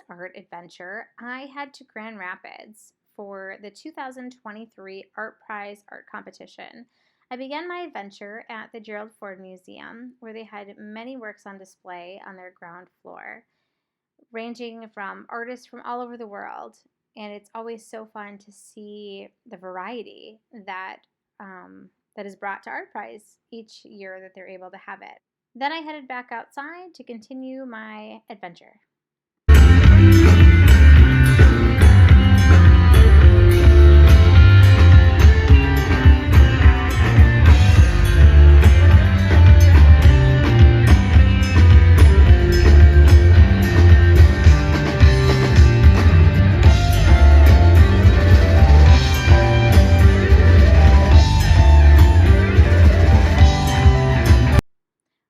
art adventure, I head to Grand Rapids for the 2023 ArtPrize art competition. I began my adventure at the Gerald Ford Museum, where they had many works on display on their ground floor, ranging from artists from all over the world. And it's always so fun to see the variety that is brought to ArtPrize each year that they're able to have it. Then I headed back outside to continue my adventure.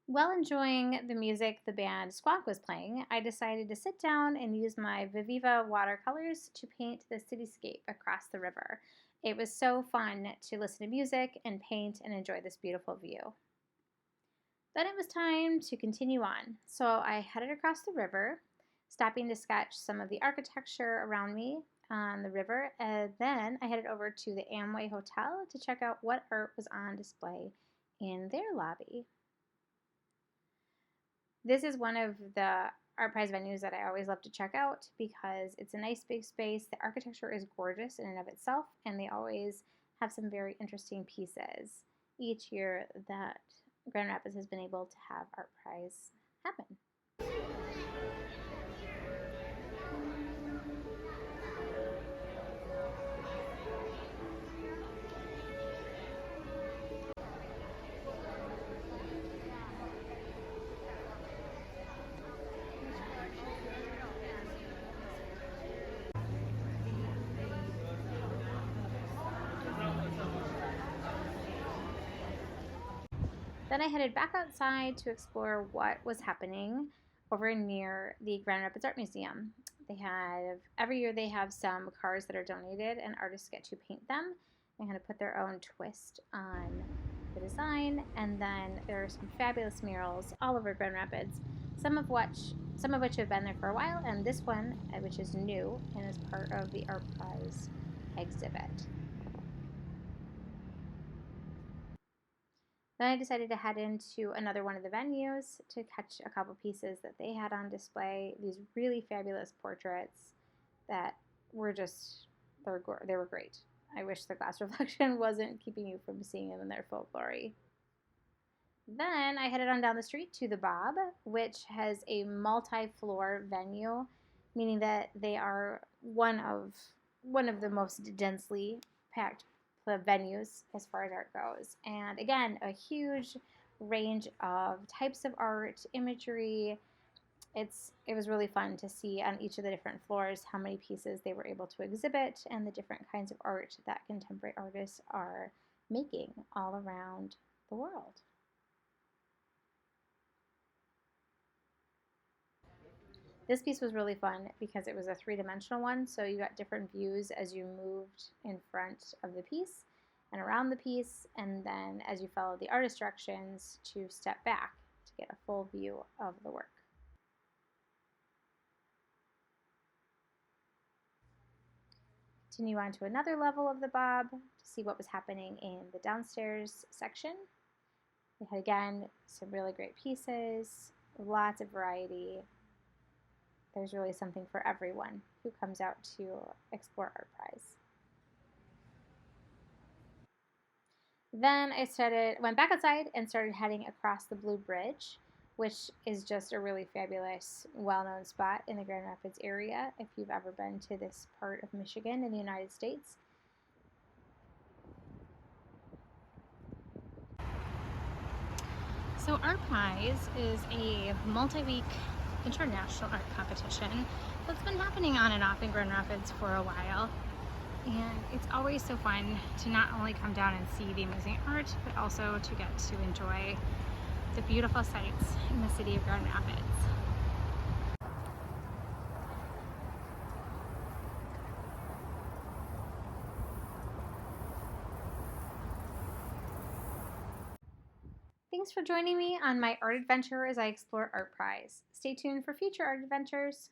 While enjoying the music the band Squawk was playing, I decided to sit down and use my Viviva watercolors to paint the cityscape across the river. It was so fun to listen to music and paint and enjoy this beautiful view. Then it was time to continue on, so I headed across the river, stopping to sketch some of the architecture around me on the river, and then I headed over to the Amway Hotel to check out what art was on display in their lobby. This is one of the ArtPrize venues that I always love to check out because it's a nice big space. The architecture is gorgeous in and of itself, and they always have some very interesting pieces each year that Grand Rapids has been able to have ArtPrize happen. Then I headed back outside to explore what was happening over near the Grand Rapids Art Museum. Every year they have some cars that are donated and artists get to paint them and kind of put their own twist on the design. And then there are some fabulous murals all over Grand Rapids, some of which have been there for a while, and this one, which is new and is part of the ArtPrize exhibit. Then I decided to head into another one of the venues to catch a couple pieces that they had on display. These really fabulous portraits that were they were great. I wish the glass reflection wasn't keeping you from seeing them in their full glory. Then I headed on down the street to the Bob, which has a multi-floor venue, meaning that they are one of the most densely packed venues as far as art goes. And again, a huge range of types of art, imagery. It was really fun to see on each of the different floors how many pieces they were able to exhibit and the different kinds of art that contemporary artists are making all around the world. This piece was really fun because it was a three-dimensional one, so you got different views as you moved in front of the piece and around the piece, and then as you followed the artist directions to step back to get a full view of the work. Continue on to another level of the Bob to see what was happening in the downstairs section. We had, again, some really great pieces, lots of variety. There's really something for everyone who comes out to explore ArtPrize. Then I went back outside and started heading across the Blue Bridge, which is just a really fabulous, well-known spot in the Grand Rapids area if you've ever been to this part of Michigan in the United States. So ArtPrize is a multi-week international art competition that's been happening on and off in Grand Rapids for a while. And it's always so fun to not only come down and see the amazing art, but also to get to enjoy the beautiful sights in the city of Grand Rapids. Thanks for joining me on my art adventure as I explore ArtPrize. Stay tuned for future art adventures.